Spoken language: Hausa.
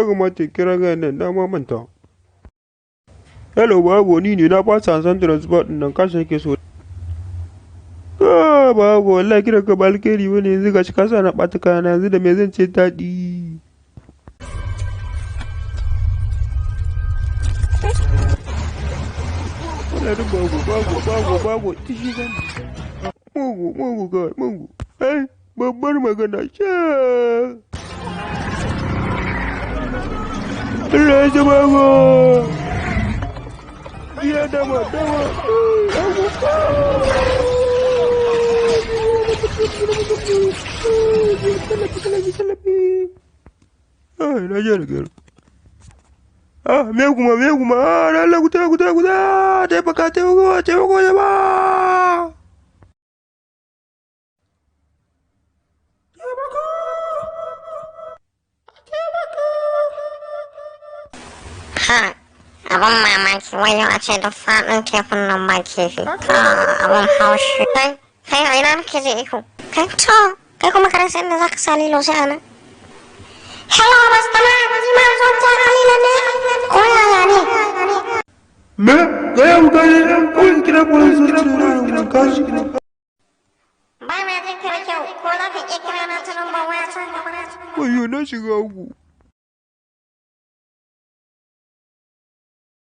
ya kamata kira ga nan na ma manta. Hello bago ni ne na fasa san transport din nan kashe yake so. Bago wallahi kira ka balkeri bane yanzu gashi ka sa na ɓata kayana yanzu da me zan ce daɗi. Bago tishi zan. Mugu kawai mugu. Babbar magana sha. Allah ya bago. Iya dama. Na je da gyara. Me kuma. Allah guda. Taimako ya ba. Ha, abin mamaki wajen a ce da faɗin tekun nan ba kifi. Abin haushi. Kai a ina nake je iko. Kai kuma ka rasa inda za ka sa lilo sai ana. Hello, Mastama, ma zo ta kalila ne. Ko yaya ne? Me? Gaya mu ko kira police kashi. Ba na jin ka da kyau, ko za ka iya kira na ta lambar waya ta? Wayo na shiga uku.